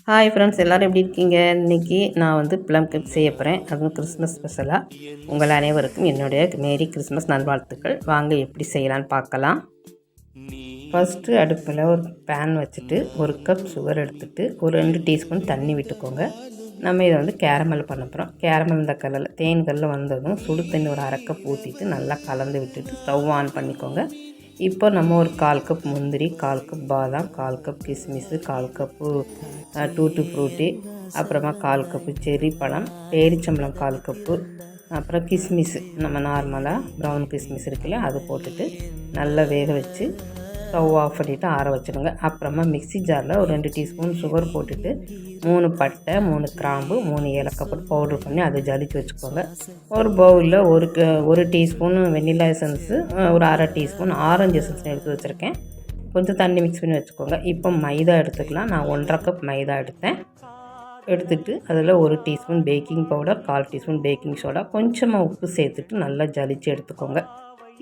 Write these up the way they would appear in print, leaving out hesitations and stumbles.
Hi friends, எல்லோரும் எப்படி இருக்கீங்க? இன்றைக்கி நான் வந்து ப்ளம் கேக் செய்ய போகிறேன். அதுவும் கிறிஸ்மஸ் ஸ்பெஷலாக. உங்கள் அனைவருக்கும் என்னுடைய மேரி கிறிஸ்மஸ் நல்வாழ்த்துக்கள். வாங்க எப்படி செய்யலான்னு பார்க்கலாம். ஃபஸ்ட்டு அடுப்பில் ஒரு பேன் வச்சுட்டு 1 கப் சுகர் எடுத்துகிட்டு ஒரு 2 டீஸ்பூன் தண்ணி விட்டுக்கோங்க. நம்ம இதை வந்து கேரமல் பண்ண போகிறோம். கேரமல் இந்த கல்லில் தேன்கல்லில் வந்ததும் சுடு தண்ணி ஒரு 1/2 கப் ஊற்றிட்டு நல்லா கலந்து விட்டுட்டு ஸ்டவ் ஆன் பண்ணிக்கோங்க. இப்போ நம்ம ஒரு 1/4 கப் முந்திரி, 1/4 கப் பாதாம், 1/4 கப் கிஸ்மிஸு, 1/4 கப்பு டூட்டி ஃப்ரூட்டி, அப்புறமா 1/4 கப்பு செர்ரி பழம், பேரிச்சம்பழம் 1/4 கப்பு, அப்புறம் கிஸ்மிஸு நம்ம நார்மலாக ப்ரௌன் கிஸ்மிஸ் இருக்குல்ல, அது போட்டுட்டு நல்லா வேக வச்சு ஸ்டவ் ஆஃப் பண்ணிவிட்டு ஆற வச்சுடுங்க. அப்புறமா மிக்ஸி ஜாரில் ஒரு 2 டீஸ்பூன் சுகர் போட்டுட்டு 3 பட்டை, 3 கிராம்பு, 3 ஏலக்காய் போட்டு பவுட்ரு பண்ணி அதை ஜலிச்சு வச்சுக்கோங்க. ஒரு பவுலில் ஒரு டீஸ்பூன் வெண்ணிலா எசன்ஸு, ஒரு 1/2 டீஸ்பூன் ஆரஞ்சு எசன்ஸ் எடுத்து வச்சுருக்கேன். கொஞ்சம் தண்ணி மிக்ஸ் பண்ணி வச்சுக்கோங்க. இப்போ மைதா எடுத்துக்கலாம். நான் 1/2 கப் மைதா எடுத்துட்டு அதில் 1 teaspoon baking powder, 1/4 teaspoon baking soda, கொஞ்சமாக உப்பு சேர்த்துட்டு நல்லா ஜலிச்சு எடுத்துக்கோங்க.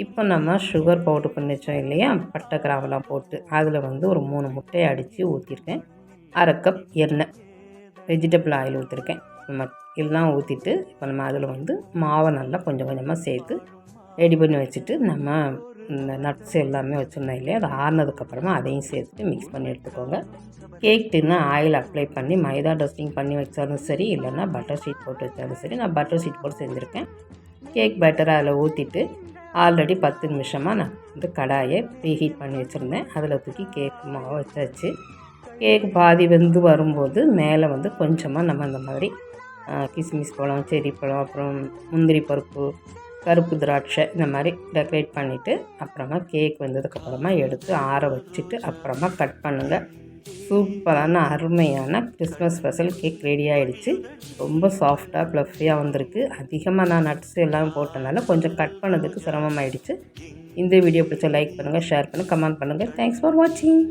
இப்போ நம்ம சுகர் பவுட்ரு பண்ணி வச்சோம் இல்லையா, பட்டை கிராம்பெல்லாம் போட்டு அதில் வந்து ஒரு 3 முட்டையை அடித்து ஊற்றிருக்கேன். 1/2 கப் எண்ணெய், வெஜிடபிள் ஆயில் ஊற்றிருக்கேன். எல்லாம் ஊற்றிட்டு இப்போ நம்ம அதில் வந்து மாவை நல்லா கொஞ்சம் கொஞ்சமாக சேர்த்து ரெடி பண்ணி வச்சுட்டு நம்ம இந்த நட்ஸ் எல்லாமே வச்சுருந்தோம் இல்லையா, அது ஆறினதுக்கப்புறமா அதையும் சேர்த்துட்டு மிக்ஸ் பண்ணி எடுத்துக்கோங்க. கேக் டின்னு ஆயில் அப்ளை பண்ணி மைதா டஸ்டிங் பண்ணி வச்சாலும் சரி, இல்லைன்னா பட்டர் ஷீட் போட்டு வச்சாலும் சரி. நான் பட்டர் ஷீட் போட்டு செஞ்சுருக்கேன். கேக் பேட்டரை அதில் ஊற்றிட்டு ஆல்ரெடி 10 நிமிஷமாக நான் வந்து கடாயை ப்ரீஹீட் பண்ணி வச்சுருந்தேன். அதில் தூக்கி கேக் மாவை வச்சாச்சு. கேக் பாதி வெந்து வரும்போது மேலே வந்து கொஞ்சமாக நம்ம அந்த மாதிரி கிஸ்மிஸ் பழம், செர்ரி பழம், அப்புறம் முந்திரி பருப்பு, கருப்பு திராட்சை இந்த மாதிரி டெக்கரேட் பண்ணிவிட்டு அப்புறமா கேக் வெந்ததுக்கப்புறமா எடுத்து ஆற வச்சுட்டு அப்புறமா கட் பண்ணுங்கள். சூப்பரான அருமையான கிறிஸ்மஸ் ஸ்பெஷல் கேக் ரெடி ஆகிடுச்சு. ரொம்ப சாஃப்டாக ப்ளஃபியாக வந்திருக்கு. அதிகமாக நான் நட்ஸ் எல்லாம் போட்டனால கொஞ்சம் கட் பண்ணதுக்கு சிரமமாயிடுச்சு. இந்த வீடியோ பிடிச்சா லைக் பண்ணுங்கள், ஷேர் பண்ணுங்கள், கமெண்ட் பண்ணுங்கள். தேங்க்ஸ் ஃபார் வாட்சிங்.